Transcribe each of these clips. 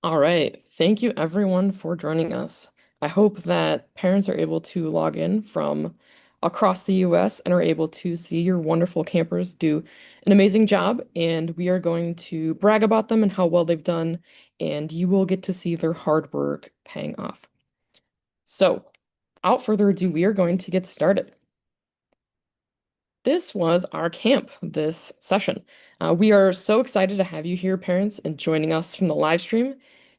All right. Thank you everyone for joining us. I hope that parents are able to log in from across the US and are able to see your wonderful campers do an amazing job. And we are going to brag about them and how well they've done. And you will get to see their hard work paying off. So, without further ado, we are going to get started. This was our camp this session. We are so excited to have you here, parents, and joining us from the live stream.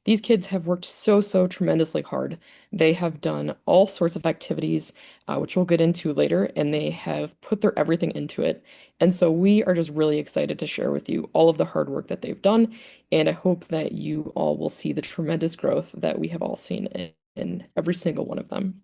These kids have worked so tremendously hard. They have done all sorts of activities, which we'll get into later, and they have put their everything into it. And so we are just really excited to share with you all of the hard work that they've done. And I hope that you all will see the tremendous growth that we have all seen in every single one of them.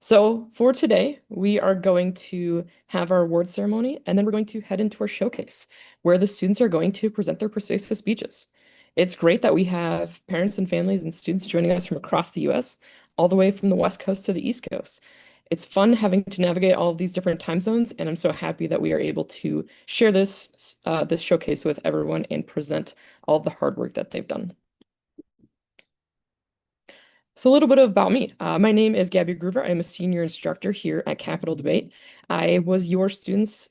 So for today, we are going to have our award ceremony, and then we're going to head into our showcase, where the students are going to present their persuasive speeches. It's great that we have parents and families and students joining us from across the US, all the way from the West Coast to the East Coast. It's fun having to navigate all of these different time zones, and I'm so happy that we are able to share this showcase with everyone and present all of the hard work that they've done. So a little bit about me. My name is Gabby Groover. I'm a senior instructor here at Capital Debate. I was your students'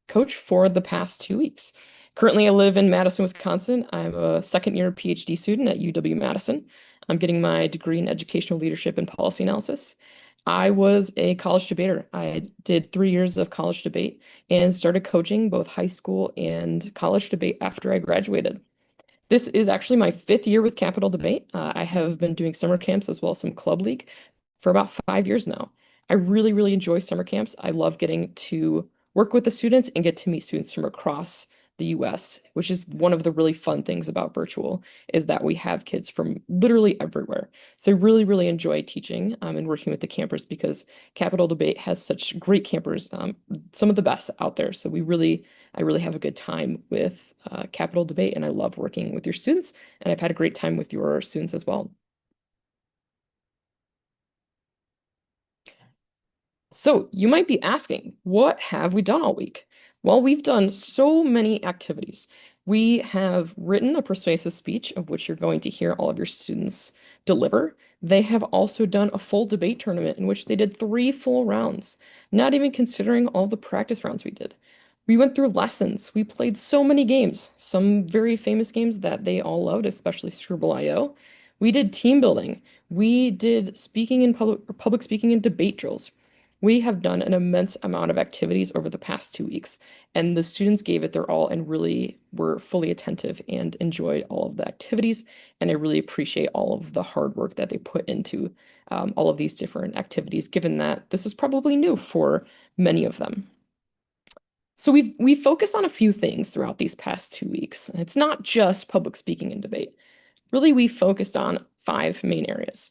coach for the past 2 weeks. Currently, I live in Madison, Wisconsin. I'm a second year PhD student at UW-Madison. I'm getting my degree in educational leadership and policy analysis. I was a college debater. I did 3 years of college debate and started coaching both high school and college debate after I graduated. This is actually my 5th year with Capital Debate. I have been doing summer camps as well as some club league for about 5 years now. I really enjoy summer camps. I love getting to work with the students and get to meet students from across the US, which is one of the really fun things about virtual, is that we have kids from literally everywhere. So I really enjoy teaching and working with the campers because Capital Debate has such great campers, some of the best out there. So I really have a good time with Capital Debate, and I love working with your students, and I've had a great time with your students as well. So you might be asking, what have we done all week? Well, we've done so many activities. We have written a persuasive speech of which you're going to hear all of your students deliver. They have also done a full debate tournament in which they did 3 full rounds, not even considering all the practice rounds we did. We went through lessons. We played so many games, some very famous games that they all loved, especially Scribble.io. We did team building. We did speaking in public speaking and debate drills. We have done an immense amount of activities over the past 2 weeks, and the students gave it their all and really were fully attentive and enjoyed all of the activities. And I really appreciate all of the hard work that they put into all of these different activities, given that this is probably new for many of them. So we've focused on a few things throughout these past 2 weeks. It's not just public speaking and debate. Really, we focused on 5 main areas.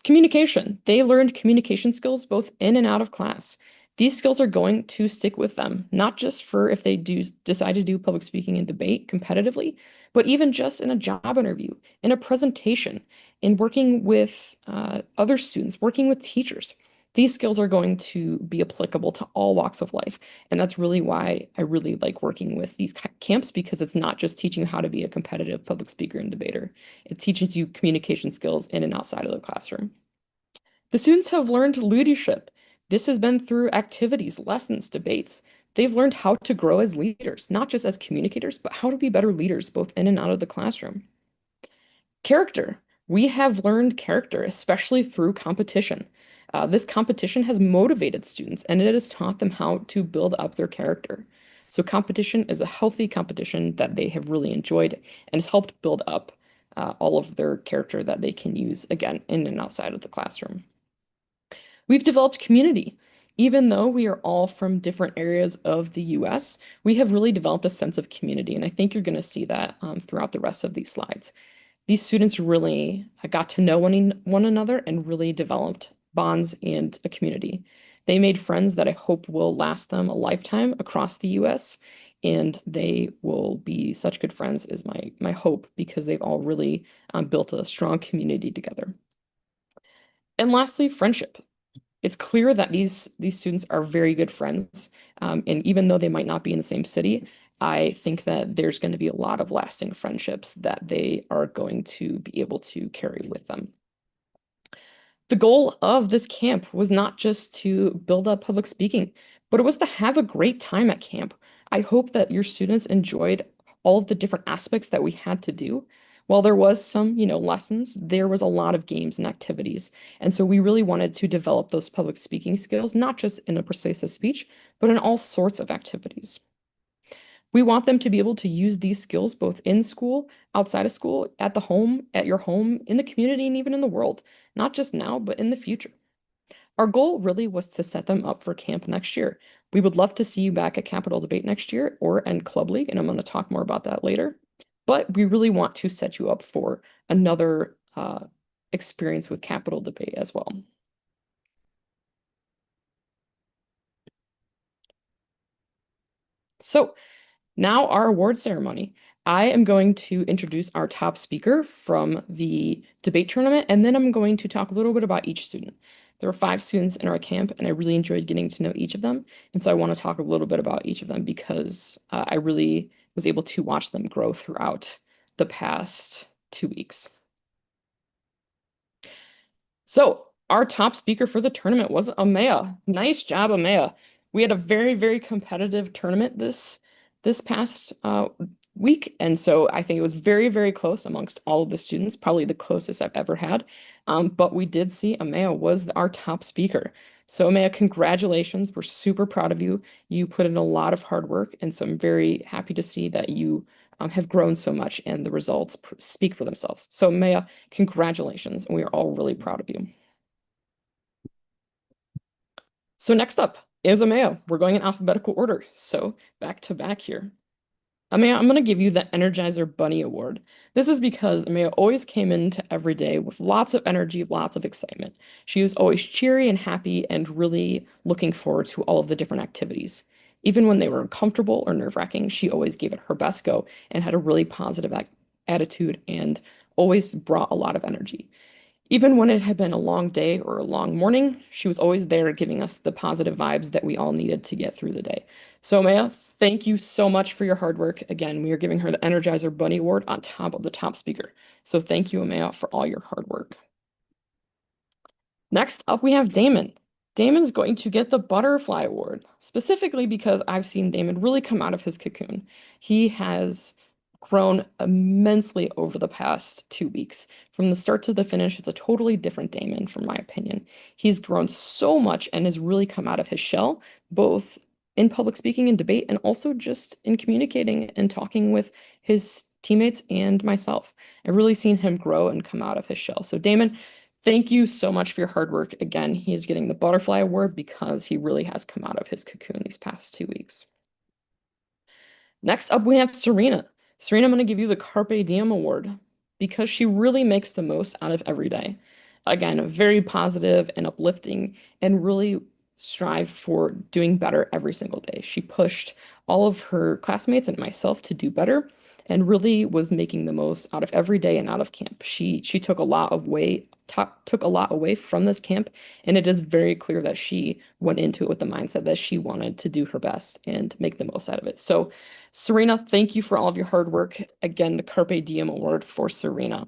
Communication. They learned communication skills both in and out of class. These skills are going to stick with them, not just for if they do decide to do public speaking and debate competitively, but even just in a job interview, in a presentation, in working with other students, working with teachers. These skills are going to be applicable to all walks of life. And that's really why I really like working with these camps, because it's not just teaching you how to be a competitive public speaker and debater. It teaches you communication skills in and outside of the classroom. The students have learned leadership. This has been through activities, lessons, debates. They've learned how to grow as leaders, not just as communicators, but how to be better leaders both in and out of the classroom. Character. We have learned character, especially through competition. This competition has motivated students and it has taught them how to build up their character. So competition is a healthy competition that they have really enjoyed and has helped build up all of their character that they can use again in and outside of the classroom. We've developed community. Even though we are all from different areas of the US, we have really developed a sense of community. And I think you're going to see that throughout the rest of these slides. These students really got to know one another and really developed bonds and a community. They made friends that I hope will last them a lifetime across the US, and they will be such good friends is my hope, because they've all really built a strong community together. And lastly, friendship. It's clear that these students are very good friends, and even though they might not be in the same city, I think that there's going to be a lot of lasting friendships that they are going to be able to carry with them. The goal of this camp was not just to build up public speaking, but it was to have a great time at camp. I hope that your students enjoyed all of the different aspects that we had to do. While there was some, lessons, there was a lot of games and activities. And so we really wanted to develop those public speaking skills, not just in a persuasive speech, but in all sorts of activities. We want them to be able to use these skills both in school, outside of school, at the home, at your home, in the community, and even in the world, not just now, but in the future. Our goal really was to set them up for camp next year. We would love to see you back at Capitol Debate next year or in Club League, and I'm going to talk more about that later. But we really want to set you up for another experience with Capitol Debate as well. So, now, our award ceremony. I am going to introduce our top speaker from the debate tournament, and then I'm going to talk a little bit about each student. There were 5 students in our camp, and I really enjoyed getting to know each of them. And so I want to talk a little bit about each of them because I really was able to watch them grow throughout the past 2 weeks. So our top speaker for the tournament was Amaya. Nice job, Amaya. We had a very, very competitive tournament this past week, and so I think it was very, very close amongst all of the students, probably the closest I've ever had. But we did see Amaya was our top speaker. So Amaya, congratulations. We're super proud of you. You put in a lot of hard work, and so I'm very happy to see that you have grown so much and the results speak for themselves. So Maya, congratulations, and we are all really proud of you. So next up is Amaya. We're going in alphabetical order, so back to back here. Amaya, I'm going to give you the Energizer Bunny Award. This is because Amaya always came into every day with lots of energy, lots of excitement. She was always cheery and happy and really looking forward to all of the different activities. Even when they were uncomfortable or nerve-wracking, she always gave it her best go and had a really positive attitude and always brought a lot of energy. Even when it had been a long day or a long morning, she was always there giving us the positive vibes that we all needed to get through the day. So, Maya, thank you so much for your hard work. Again, we are giving her the Energizer Bunny Award on top of the top speaker. So, thank you, Maya, for all your hard work. Next up, we have Damon. Damon's going to get the Butterfly Award, specifically because I've seen Damon really come out of his cocoon. He has grown immensely over the past 2 weeks. From the start to the finish, it's a totally different Damon, from my opinion. He's grown so much and has really come out of his shell, both in public speaking and debate, and also just in communicating and talking with his teammates and myself. I've really seen him grow and come out of his shell. So, Damon, thank you so much for your hard work. Again, he is getting the Butterfly Award because he really has come out of his cocoon these past 2 weeks. Next up, we have Serena. Serena, I'm going to give you the Carpe Diem Award because she really makes the most out of every day. Again, very positive and uplifting, and really strive for doing better every single day. She pushed all of her classmates and myself to do better and really was making the most out of every day and out of camp. She took a lot of took a lot away from this camp, and it is very clear that she went into it with the mindset that she wanted to do her best and make the most out of it. So, Serena, thank you for all of your hard work. Again, the Carpe Diem Award for Serena.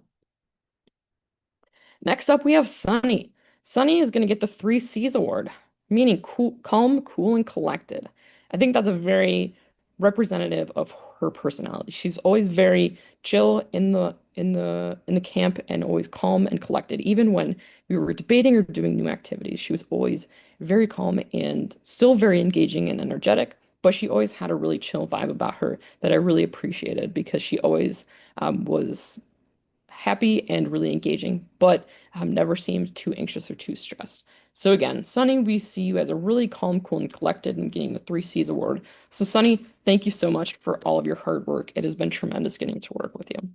Next up, we have Sunny. Sunny is going to get the 3 C's award, meaning cool, calm, cool, and collected. I think that's a very representative of her personality. She's always very chill in the camp and always calm and collected. Even when we were debating or doing new activities, she was always very calm and still very engaging and energetic. But she always had a really chill vibe about her that I really appreciated because she always was happy and really engaging, but never seemed too anxious or too stressed. So again, Sunny, we see you as a really calm, cool, and collected and getting the 3 C's award. So Sunny, thank you so much for all of your hard work. It has been tremendous getting to work with you.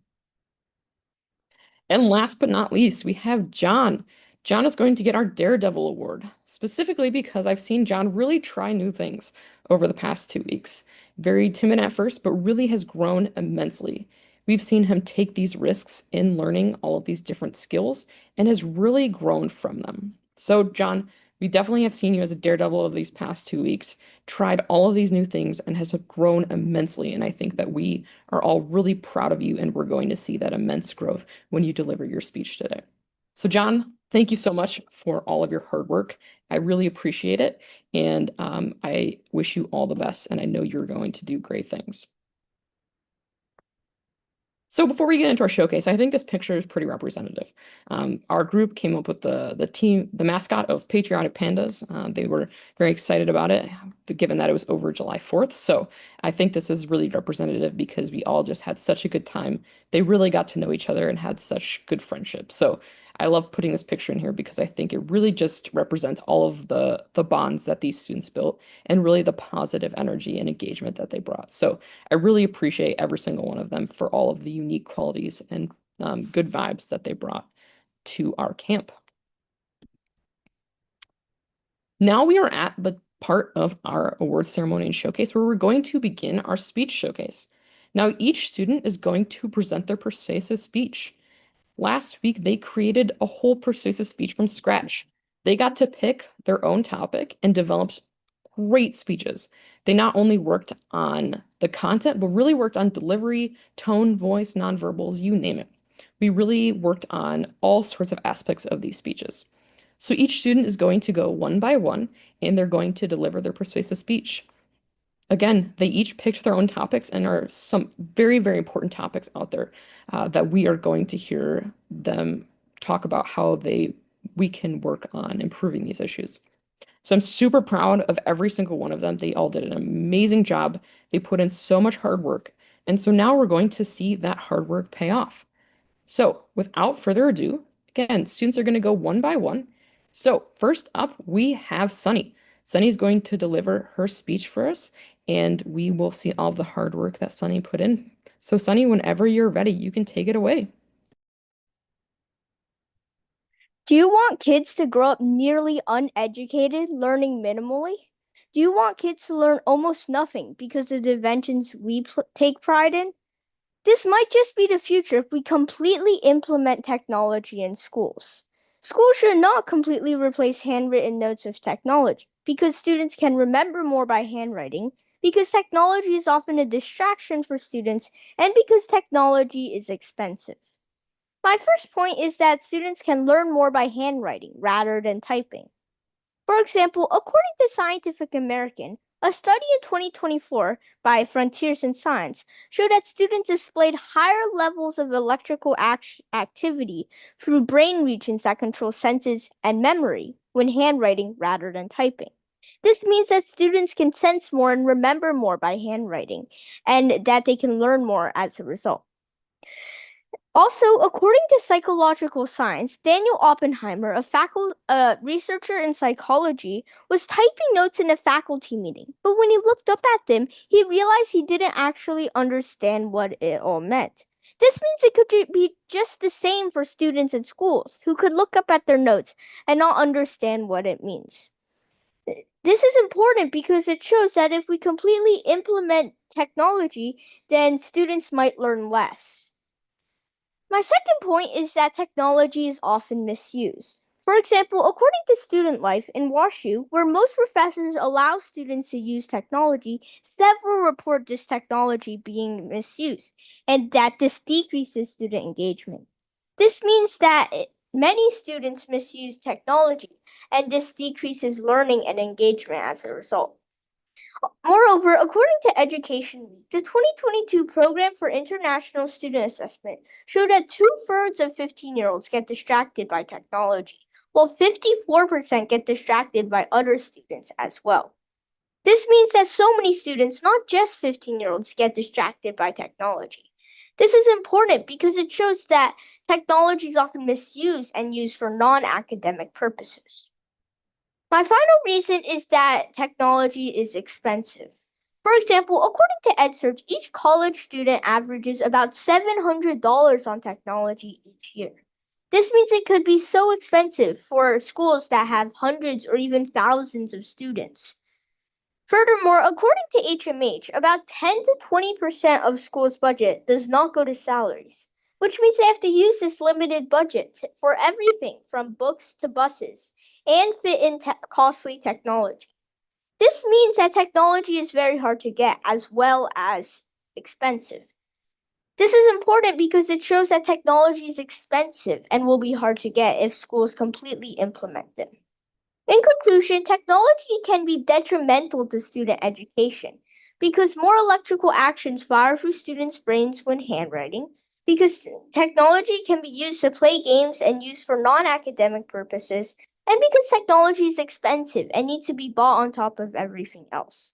And last but not least, we have John. John is going to get our Daredevil Award, specifically because I've seen John really try new things over the past 2 weeks. Very timid at first, but really has grown immensely. We've seen him take these risks in learning all of these different skills and has really grown from them. So, John, We definitely have seen you as a daredevil of these past 2 weeks, tried all of these new things, and has grown immensely. And I think that we are all really proud of you, and we're going to see that immense growth when you deliver your speech today. So, John, thank you so much for all of your hard work. I really appreciate it. And I wish you all the best. And I know you're going to do great things. So before we get into our showcase, I think this picture is pretty representative. Our group came up with the mascot of Patriotic Pandas. They were very excited about it, given that it was over July 4th. So I think this is really representative because we all just had such a good time. They really got to know each other and had such good friendship. So I love putting this picture in here because I think it really just represents all of the bonds that these students built and really the positive energy and engagement that they brought. So I really appreciate every single one of them for all of the unique qualities and good vibes that they brought to our camp. Now we are at the part of our award ceremony and showcase where we're going to begin our speech showcase. Now, each student is going to present their persuasive speech. Last week, they created a whole persuasive speech from scratch. They got to pick their own topic and developed great speeches. They not only worked on the content, but really worked on delivery, tone, voice, nonverbals, you name it. We really worked on all sorts of aspects of these speeches. So each student is going to go one by one, and they're going to deliver their persuasive speech. Again, they each picked their own topics and are some very, very important topics out there that we are going to hear them talk about how we can work on improving these issues. So I'm super proud of every single one of them. They all did an amazing job. They put in so much hard work. And so now we're going to see that hard work pay off. So without further ado, again, students are going to go one by one. So first up, we have Sunny. Sunny's going to deliver her speech for us, and we will see all the hard work that Sunny put in. So Sunny, whenever you're ready, you can take it away. Do you want kids to grow up nearly uneducated, learning minimally? Do you want kids to learn almost nothing because of the inventions we take pride in? This might just be the future if we completely implement technology in schools. Schools should not completely replace handwritten notes with technology because students can remember more by handwriting, because technology is often a distraction for students, and because technology is expensive. My first point is that students can learn more by handwriting rather than typing. For example, according to Scientific American, a study in 2024 by Frontiers in Science showed that students displayed higher levels of electrical activity through brain regions that control senses and memory when handwriting rather than typing. This means that students can sense more and remember more by handwriting, and that they can learn more as a result. Also, according to psychological science, Daniel Oppenheimer, a researcher in psychology, was typing notes in a faculty meeting. But when he looked up at them, he realized he didn't actually understand what it all meant. This means it could be just the same for students in schools who could look up at their notes and not understand what it means. This is important because it shows that if we completely implement technology, then students might learn less. My second point is that technology is often misused. For example, according to Student Life in WashU, where most professors allow students to use technology, several report this technology being misused and that this decreases student engagement. This means that many students misuse technology, and this decreases learning and engagement as a result. Moreover, according to Education Week, the 2022 Program for International Student Assessment showed that two-thirds of 15-year-olds get distracted by technology, while 54% get distracted by other students as well. This means that so many students, not just 15-year-olds, get distracted by technology. This is important because it shows that technology is often misused and used for non-academic purposes. My final reason is that technology is expensive. For example, according to EdSearch, each college student averages about $700 on technology each year. This means it could be so expensive for schools that have hundreds or even thousands of students. Furthermore, according to HMH, about 10 to 20% of schools' budget does not go to salaries. which means they have to use this limited budget for everything from books to buses and fit in costly technology. This means that technology is very hard to get as well as expensive. This is important because it shows that technology is expensive and will be hard to get if schools completely implement them. In conclusion, technology can be detrimental to student education because more electrical actions fire through students' brains when handwriting, because technology can be used to play games and used for non academic purposes, and because technology is expensive and needs to be bought on top of everything else.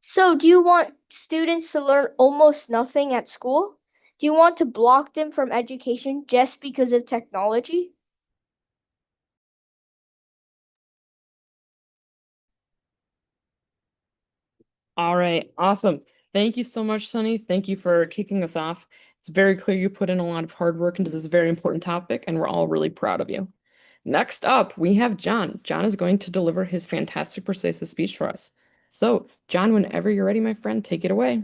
So, do you want students to learn almost nothing at school? Do you want to block them from education just because of technology? All right, awesome. Thank you so much, Sunny. Thank you for kicking us off. It's very clear you put in a lot of hard work into this very important topic, and we're all really proud of you. Next up, we have John. John is going to deliver his fantastic persuasive speech for us. So, John, whenever you're ready, my friend, take it away.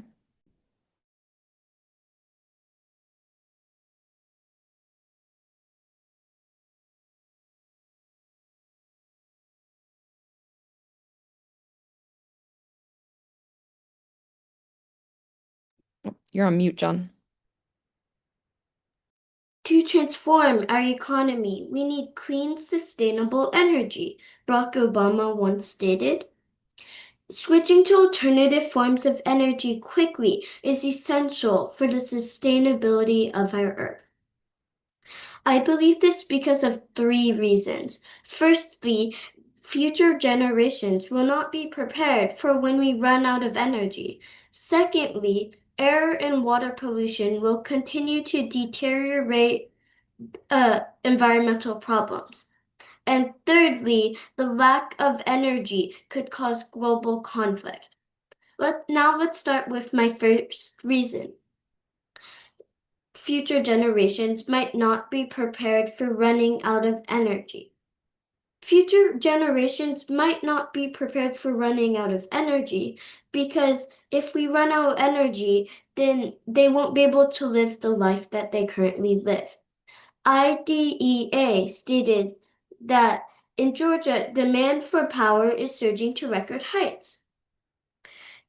You're on mute, John. To transform our economy, we need clean, sustainable energy, Barack Obama once stated. Switching to alternative forms of energy quickly is essential for the sustainability of our Earth. I believe this because of three reasons. Firstly, future generations will not be prepared for when we run out of energy. Secondly, air and water pollution will continue to deteriorate environmental problems. And thirdly, the lack of energy could cause global conflict. Let's start with my first reason. Future generations might not be prepared for running out of energy. Future generations might not be prepared for running out of energy because if we run out of energy, then they won't be able to live the life that they currently live. IDEA stated that in Georgia, demand for power is surging to record heights.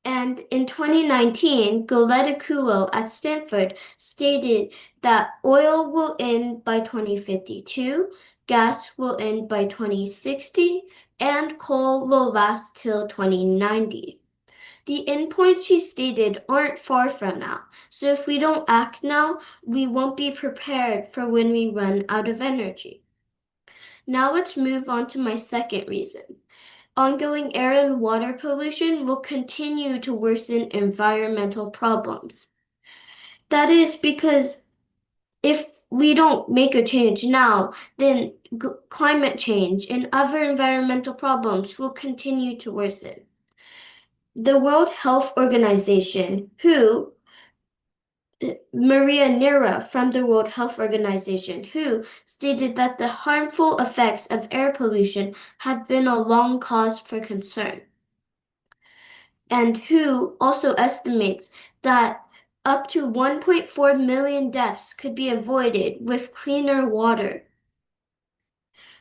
And in 2019, Goleta at Stanford stated that oil will end by 2052, gas will end by 2060, and coal will last till 2090. The endpoints she stated aren't far from now, so if we don't act now, we won't be prepared for when we run out of energy. Now let's move on to my second reason. Ongoing air and water pollution will continue to worsen environmental problems. That is because if we don't make a change now, then climate change and other environmental problems will continue to worsen. The World Health Organization, Maria Neira from the World Health Organization, who stated that the harmful effects of air pollution have been a long cause for concern, and who also estimates that up to 1.4 million deaths could be avoided with cleaner water.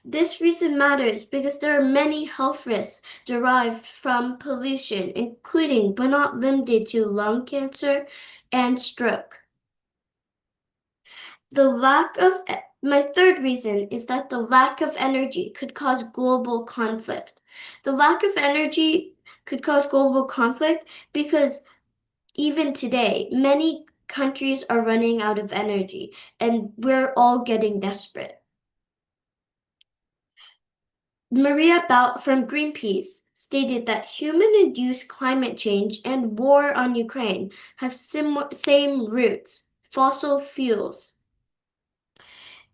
This reason matters because there are many health risks derived from pollution, including but not limited to lung cancer and stroke. My third reason is that the lack of energy could cause global conflict. The lack of energy could cause global conflict because even today, many countries are running out of energy and we're all getting desperate. Maria Bout from Greenpeace stated that human-induced climate change and war on Ukraine have same roots, fossil fuels.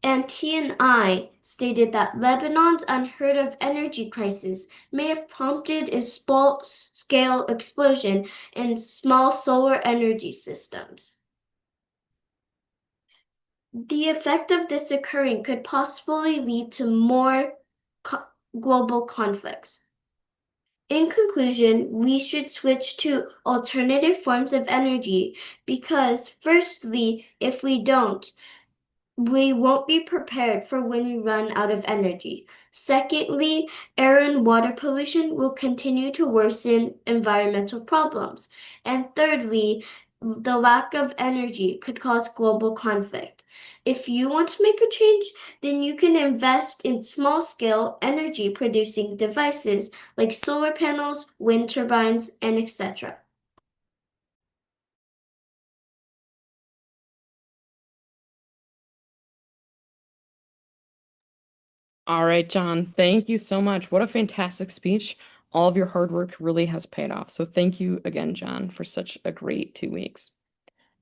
And TNI stated that Lebanon's unheard of energy crisis may have prompted a small-scale explosion in small solar energy systems. The effect of this occurring could possibly lead to more global conflicts. In conclusion, we should switch to alternative forms of energy because, firstly, if we don't, we won't be prepared for when we run out of energy. Secondly, air and water pollution will continue to worsen environmental problems. And thirdly, the lack of energy could cause global conflict. If you want to make a change, then you can invest in small scale energy producing devices like solar panels, wind turbines, and etc. All right, John, thank you so much. What a fantastic speech. All of your hard work really has paid off. So thank you again, John, for such a great 2 weeks.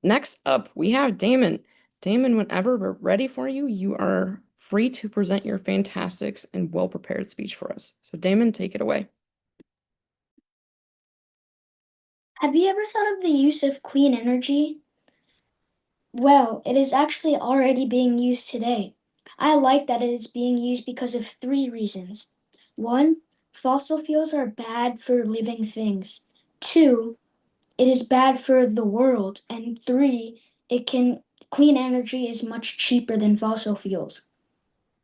Next up, we have Damon. Damon, whenever we're ready for you, you are free to present your fantastic and well-prepared speech for us. So Damon, take it away. Have you ever thought of the use of clean energy? Well, it is actually already being used today. I like that it is being used because of three reasons. One, fossil fuels are bad for living things. Two, it is bad for the world. And three, clean energy is much cheaper than fossil fuels.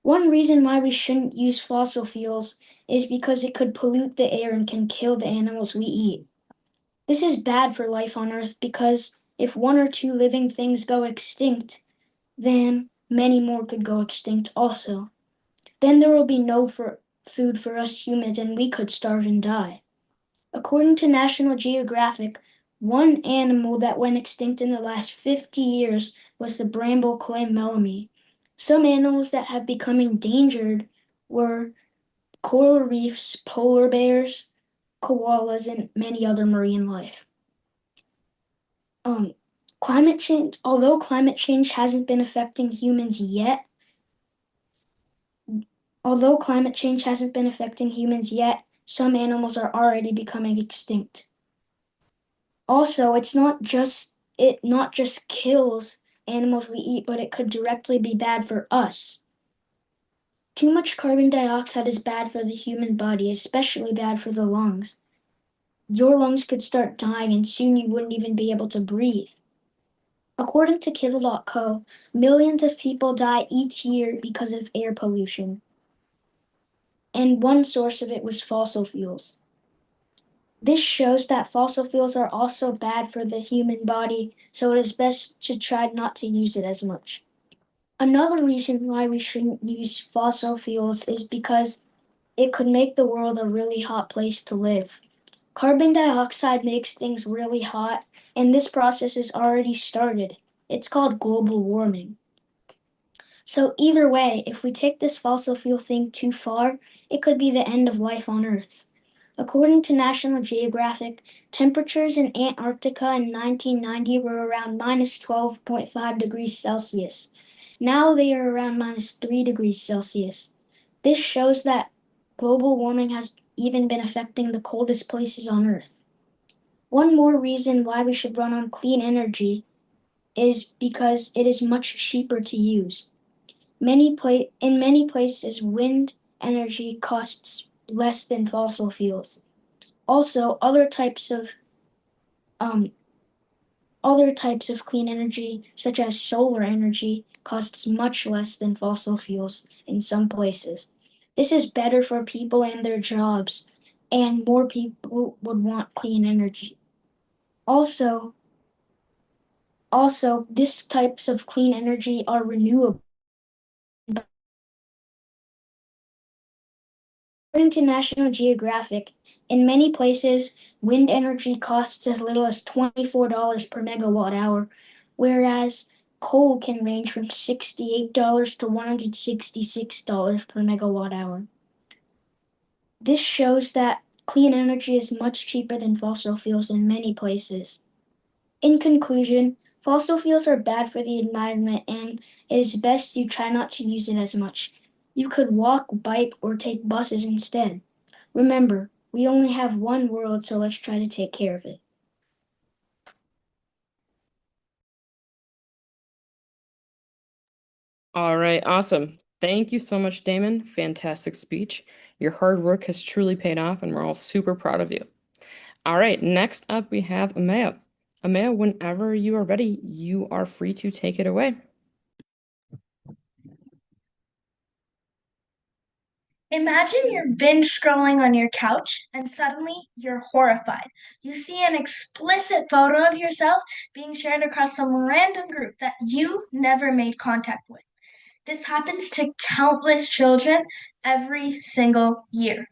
One reason why we shouldn't use fossil fuels is because it could pollute the air and can kill the animals we eat. This is bad for life on Earth because if one or two living things go extinct, then many more could go extinct also. Then there will be no food for us humans and we could starve and die. According to National Geographic, one animal that went extinct in the last 50 years was the bramble clay melody. Some animals that have become endangered were coral reefs, polar bears, koalas, and many other marine life. Um, Climate change, although climate change hasn't been affecting humans yet, some animals are already becoming extinct. Also, it not just kills animals we eat, but it could directly be bad for us. Too much carbon dioxide is bad for the human body, especially bad for the lungs. Your lungs could start dying and soon you wouldn't even be able to breathe. According to Kittle.co, millions of people die each year because of air pollution. And one source of it was fossil fuels. This shows that fossil fuels are also bad for the human body, so it is best to try not to use it as much. Another reason why we shouldn't use fossil fuels is because it could make the world a really hot place to live. Carbon dioxide makes things really hot, and this process has already started. It's called global warming. So either way, if we take this fossil fuel thing too far, it could be the end of life on Earth. According to National Geographic, temperatures in Antarctica in 1990 were around minus 12.5 degrees Celsius. Now they are around minus 3 degrees Celsius. This shows that global warming has even been affecting the coldest places on Earth. One more reason why we should run on clean energy is because it is much cheaper to use. In many places, wind energy costs less than fossil fuels. Also, um, other types of clean energy, such as solar energy, costs much less than fossil fuels in some places. This is better for people and their jobs, and more people would want clean energy. Also, these types of clean energy are renewable. According to National Geographic, in many places, wind energy costs as little as $24 per megawatt hour, whereas coal can range from $68 to $166 per megawatt hour. This shows that clean energy is much cheaper than fossil fuels in many places. In conclusion, fossil fuels are bad for the environment and it is best you try not to use it as much. You could walk, bike, or take buses instead. Remember, we only have one world, so let's try to take care of it. All right, awesome. Thank you so much, Damon. Fantastic speech. Your hard work has truly paid off, and we're all super proud of you. All right, next up we have Amaya. Amaya, whenever you are ready, you are free to take it away. Imagine you're binge scrolling on your couch and suddenly you're horrified. You see an explicit photo of yourself being shared across some random group that you never made contact with. This happens to countless children every single year.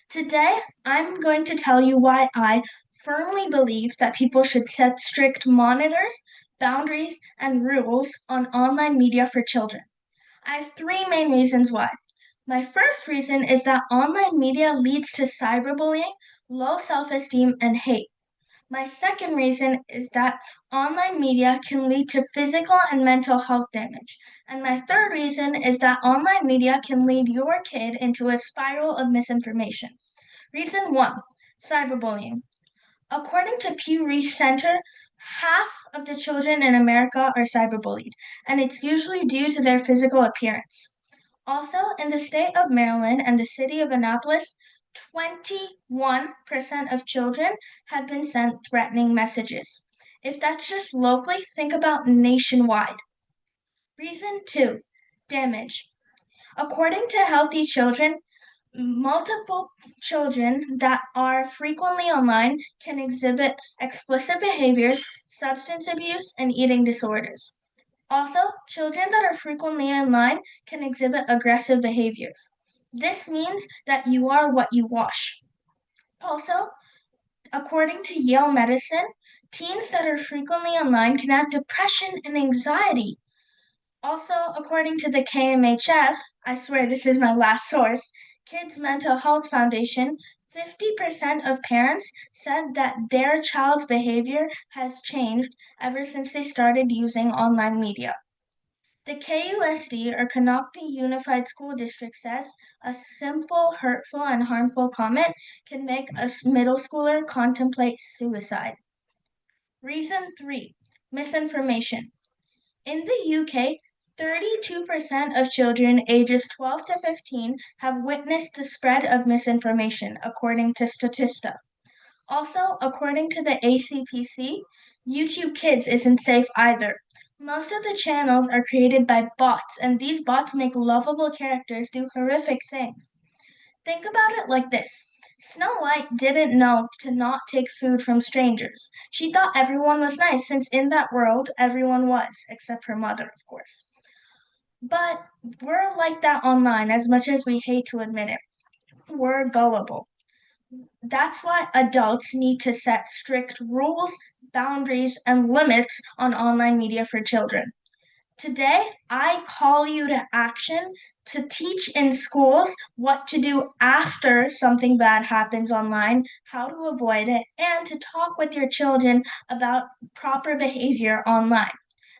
Today, I'm going to tell you why I firmly believe that people should set strict monitors, boundaries, and rules on online media for children. I have three main reasons why. My first reason is that online media leads to cyberbullying, low self esteem, and hate. My second reason is that online media can lead to physical and mental health damage. And my third reason is that online media can lead your kid into a spiral of misinformation. Reason one, cyberbullying. According to Pew Research Center, half of the children in America are cyberbullied, and it's usually due to their physical appearance. Also, in the state of Maryland and the city of Annapolis, 21% of children have been sent threatening messages. If that's just locally, think about nationwide. Reason two, damage. According to Healthy Children, multiple children that are frequently online can exhibit explicit behaviors, substance abuse, and eating disorders. Also, children that are frequently online can exhibit aggressive behaviors. This means that you are what you watch. Also, according to Yale Medicine, teens that are frequently online can have depression and anxiety. Also, according to the KMHF, I swear this is my last source, Kids Mental Health Foundation, 50% of parents said that their child's behavior has changed ever since they started using online media. The KUSD, or Canopy Unified School District, says a simple, hurtful, and harmful comment can make a middle schooler contemplate suicide. Reason three, misinformation. In the UK, 32% of children ages 12 to 15 have witnessed the spread of misinformation, according to Statista. Also, according to the ACPC, YouTube Kids isn't safe either. Most of the channels are created by bots, and these bots make lovable characters do horrific things. Think about it like this. Snow White didn't know to not take food from strangers. She thought everyone was nice, since in that world, everyone was, except her mother, of course. But we're like that online, as much as we hate to admit it. We're gullible. That's why adults need to set strict rules, boundaries, and limits on online media for children. Today, I call you to action to teach in schools what to do after something bad happens online, how to avoid it, and to talk with your children about proper behavior online.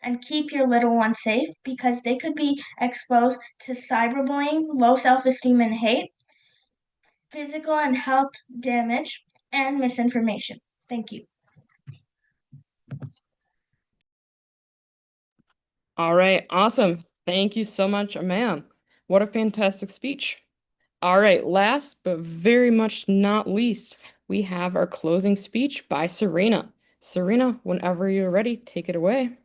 And keep your little ones safe because they could be exposed to cyberbullying, low self esteem, and hate, physical and health damage, and misinformation. Thank you. All right, awesome. Thank you so much, ma'am. What a fantastic speech. All right, last but very much not least, we have our closing speech by Serena. Serena, whenever you're ready, take it away.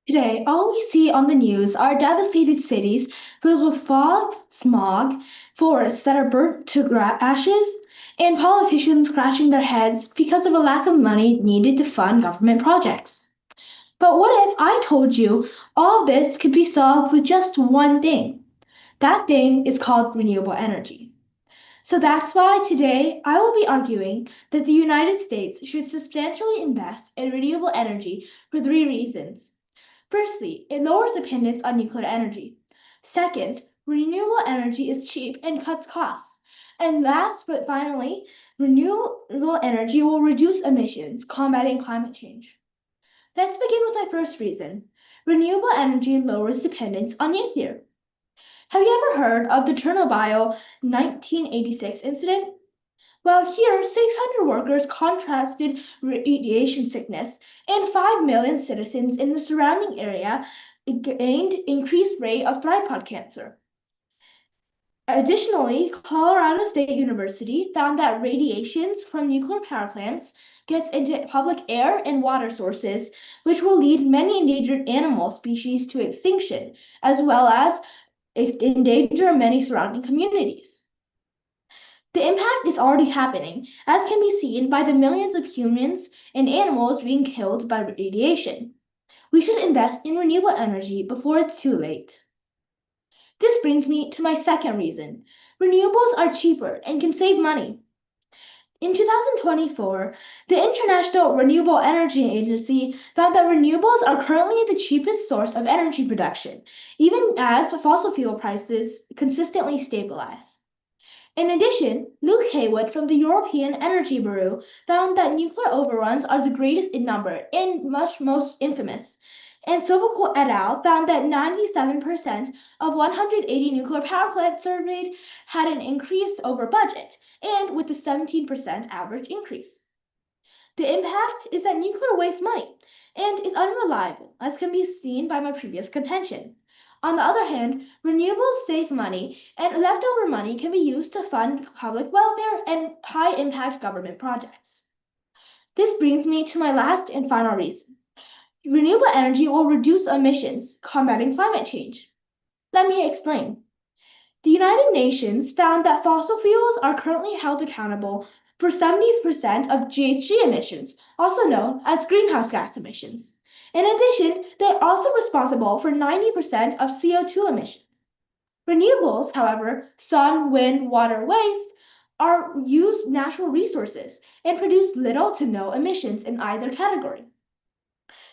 Today, all we see on the news are devastated cities filled with fog, smog, forests that are burnt to ashes, and politicians scratching their heads because of a lack of money needed to fund government projects. But what if I told you all this could be solved with just one thing? That thing is called renewable energy. So that's why today I will be arguing that the United States should substantially invest in renewable energy for three reasons. Firstly, it lowers dependence on nuclear energy. Second, renewable energy is cheap and cuts costs. And last but finally, renewable energy will reduce emissions, combating climate change. Let's begin with my first reason. Renewable energy lowers dependence on nuclear. Have you ever heard of the Chernobyl 1986 incident? While here, 600 workers contrasted radiation sickness, and 5 million citizens in the surrounding area gained increased rate of thyroid cancer. Additionally, Colorado State University found that radiations from nuclear power plants gets into public air and water sources, which will lead many endangered animal species to extinction, as well as endanger many surrounding communities. The impact is already happening, as can be seen by the millions of humans and animals being killed by radiation. We should invest in renewable energy before it's too late. This brings me to my second reason. Renewables are cheaper and can save money. In 2024, the International Renewable Energy Agency found that renewables are currently the cheapest source of energy production, even as fossil fuel prices consistently stabilize. In addition, Luke Haywood from the European Energy Bureau found that nuclear overruns are the greatest in number and most infamous. And Sovacool et al. Found that 97% of 180 nuclear power plants surveyed had an increase over budget, and with a 17% average increase. The impact is that nuclear wastes money and is unreliable, as can be seen by my previous contention. On the other hand, renewables save money, and leftover money can be used to fund public welfare and high impact government projects. This brings me to my last and final reason. Renewable energy will reduce emissions, combating climate change. Let me explain. The United Nations found that fossil fuels are currently held accountable for 70% of GHG emissions, also known as greenhouse gas emissions. In addition, they are also responsible for 90% of CO2 emissions. Renewables, however, sun, wind, water, waste, are used natural resources and produce little to no emissions in either category.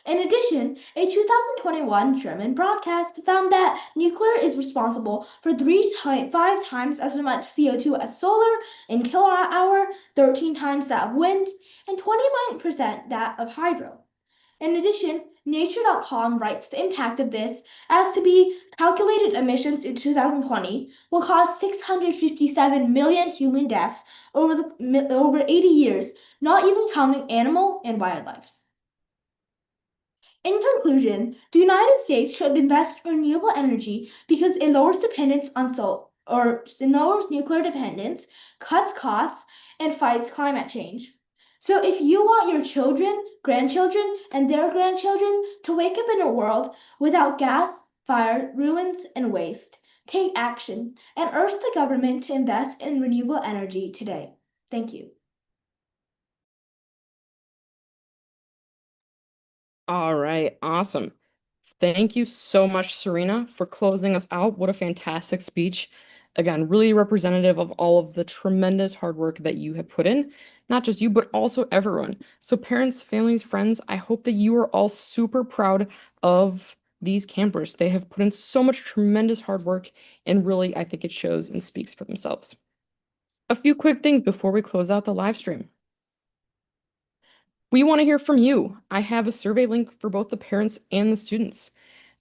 In addition, a 2021 German broadcast found that nuclear is responsible for 3.5 times as much CO2 as solar in kilowatt hour, 13 times that of wind, and 29% that of hydro. In addition, Nature.com writes the impact of this as to be calculated emissions in 2020 will cause 657 million human deaths over 80 years, not even counting animal and wildlife. In conclusion, the United States should invest in renewable energy because it lowers dependence on it lowers nuclear dependence, cuts costs, and fights climate change. So if you want your children, grandchildren, and their grandchildren to wake up in a world without gas, fire, ruins, and waste, take action and urge the government to invest in renewable energy today. Thank you. All right, awesome. Thank you so much, Serena, for closing us out. What a fantastic speech. Again, really representative of all of the tremendous hard work that you have put in, not just you, but also everyone. So, parents, families, friends, I hope that you are all super proud of these campers. They have put in so much tremendous hard work, and really, I think it shows and speaks for themselves. A few quick things before we close out the live stream. We want to hear from you. I have a survey link for both the parents and the students.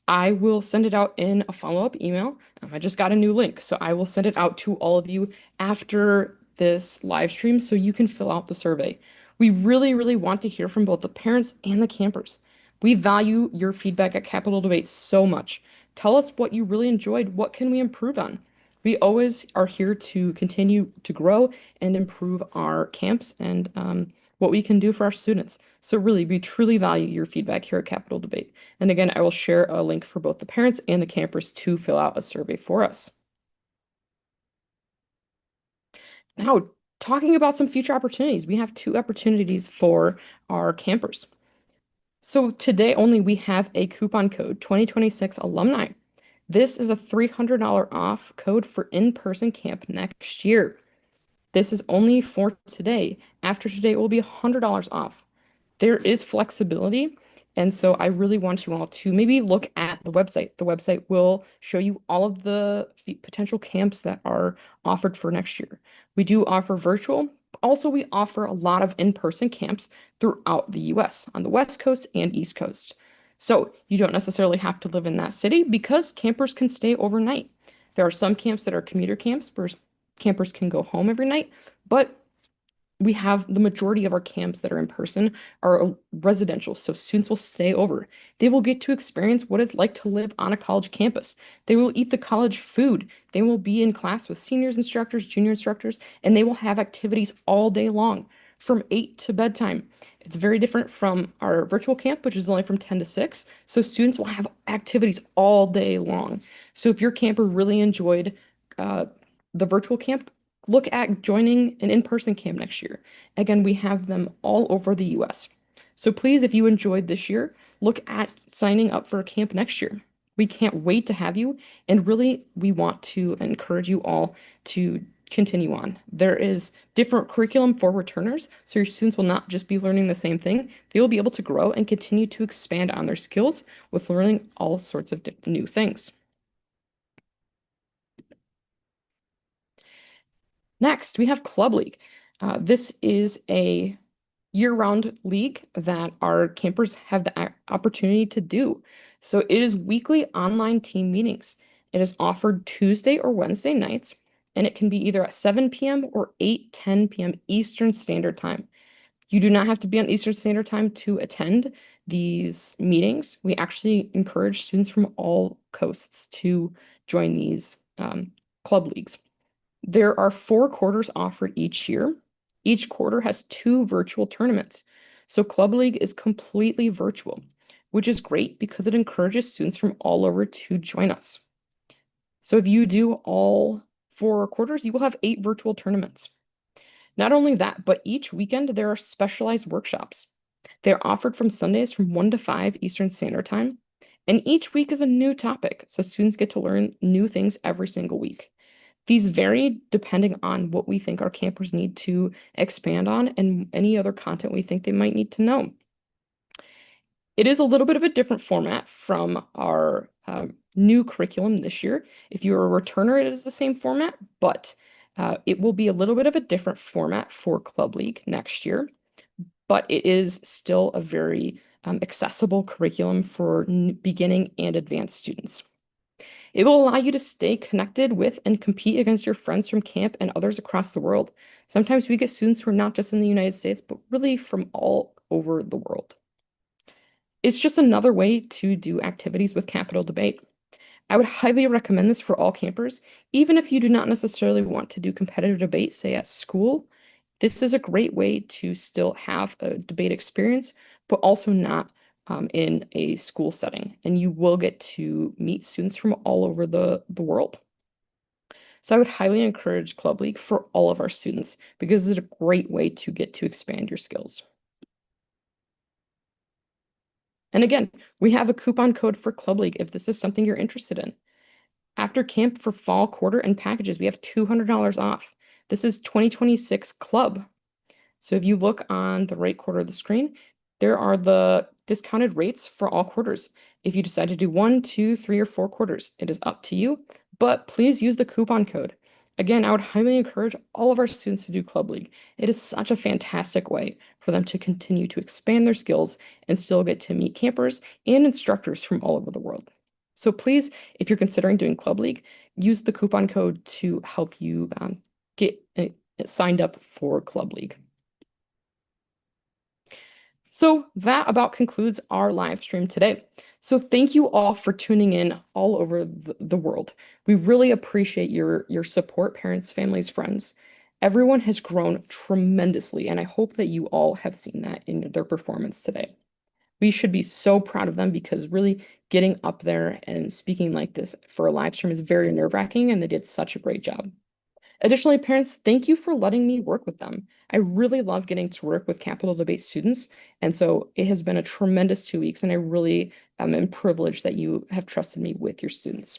I will send it out in a follow-up email. I just got a new link, so I will send it out to all of you after this live stream so you can fill out the survey. We really, really want to hear from both the parents and the campers. We value your feedback at Capital Debate so much. Tell us what you really enjoyed. What can we improve on? We always are here to continue to grow and improve our camps and what we can do for our students. So really, we truly value your feedback here at Capital Debate. And again, I will share a link for both the parents and the campers to fill out a survey for us. Now, talking about some future opportunities, we have 2 opportunities for our campers. So today only we have a coupon code, 2026 alumni. This is a $300 off code for in-person camp next year. This is only for today. After today, it will be $100 off. There is flexibility. And so I really want you all to maybe look at the website. The website will show you all of the potential camps that are offered for next year. We do offer virtual. Also, we offer a lot of in-person camps throughout the US on the West Coast and East Coast. So you don't necessarily have to live in that city because campers can stay overnight. There are some camps that are commuter camps where campers can go home every night, but We have the majority of our camps that are in person are residential, so students will stay over. They will get to experience what it's like to live on a college campus. They will eat the college food. They will be in class with seniors instructors, junior instructors, and they will have activities all day long from 8 to bedtime. It's very different from our virtual camp, which is only from 10 to 6. So students will have activities all day long. So if your camper really enjoyed uh, the virtual camp, look at joining an in-person camp next year. Again, we have them all over the US. So please, if you enjoyed this year, look at signing up for a camp next year. We can't wait to have you, and really, we want to encourage you all to continue on. There is different curriculum for returners, so your students will not just be learning the same thing. They will be able to grow and continue to expand on their skills with learning all sorts of new things. Next, we have Club League. This is a year-round league that our campers have the opportunity to do. So it is weekly online team meetings. It is offered Tuesday or Wednesday nights, and it can be either at 7 p.m. or 8:10 p.m. Eastern Standard Time. You do not have to be on Eastern Standard Time to attend these meetings. We actually encourage students from all coasts to join these club leagues. There are 4 quarters offered each year. Each quarter has 2 virtual tournaments. So Club League is completely virtual, which is great because it encourages students from all over to join us. So if you do all 4 quarters, you will have 8 virtual tournaments. Not only that, but each weekend there are specialized workshops. They're offered from Sundays from 1 to 5 Eastern Standard Time. And each week is a new topic, so students get to learn new things every single week. These vary depending on what we think our campers need to expand on and any other content we think they might need to know. It is a little bit of a different format from our new curriculum this year. If you're a returner, it is the same format, but it will be a little bit of a different format for Club League next year. But it is still a very accessible curriculum for beginning and advanced students. It will allow you to stay connected with and compete against your friends from camp and others across the world. Sometimes we get students who are not just in the United States, but really from all over the world. It's just another way to do activities with capital debate. I would highly recommend this for all campers, even if you do not necessarily want to do competitive debate, say at school. This is a great way to still have a debate experience, but also not in a school setting. And you will get to meet students from all over the world. So I would highly encourage Club League for all of our students because it's a great way to get to expand your skills. And again, we have a coupon code for Club League if this is something you're interested in. After camp for fall quarter and packages, we have $200 off. This is 2026 Club. So if you look on the right corner of the screen, there are the discounted rates for all quarters. If you decide to do 1, 2, 3, or 4 quarters, it is up to you, but please use the coupon code. Again, I would highly encourage all of our students to do Club League. It is such a fantastic way for them to continue to expand their skills and still get to meet campers and instructors from all over the world. So please, if you're considering doing Club League, use the coupon code to help you get signed up for Club League. So that about concludes our live stream today. So thank you all for tuning in all over the world. We really appreciate your support, parents, families, friends. Everyone has grown tremendously, and I hope that you all have seen that in their performance today. We should be so proud of them because really getting up there and speaking like this for a live stream is very nerve-wracking, and they did such a great job. Additionally, parents, thank you for letting me work with them. I really love getting to work with Capital Debate students, and so it has been a tremendous 2 weeks, and I really am privileged that you have trusted me with your students.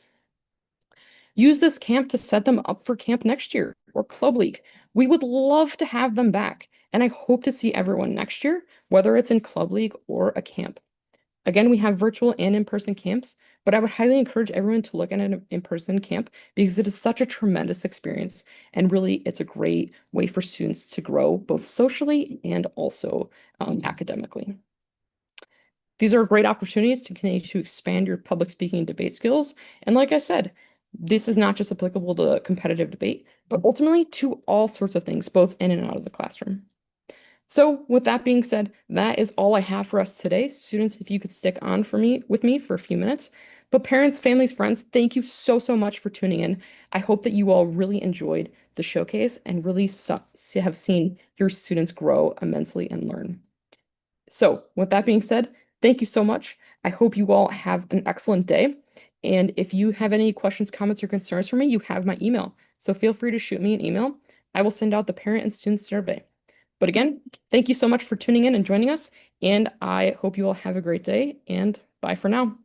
Use this camp to set them up for camp next year or Club League. We would love to have them back, and I hope to see everyone next year, whether it's in Club League or a camp. Again, we have virtual and in-person camps, but I would highly encourage everyone to look at an in-person camp because it is such a tremendous experience. And really, it's a great way for students to grow both socially and also academically. These are great opportunities to continue to expand your public speaking and debate skills. And like I said, This is not just applicable to competitive debate, but ultimately to all sorts of things, both in and out of the classroom. So with that being said, that is all I have for us today. Students, if you could stick on with me for a few minutes. But parents, families, friends, thank you so, so much for tuning in. I hope that you all really enjoyed the showcase and really have seen your students grow immensely and learn. So with that being said, thank you so much. I hope you all have an excellent day. And if you have any questions, comments, or concerns for me, you have my email. So feel free to shoot me an email. I will send out the parent and student survey. But again, thank you so much for tuning in and joining us. And I hope you all have a great day, and bye for now.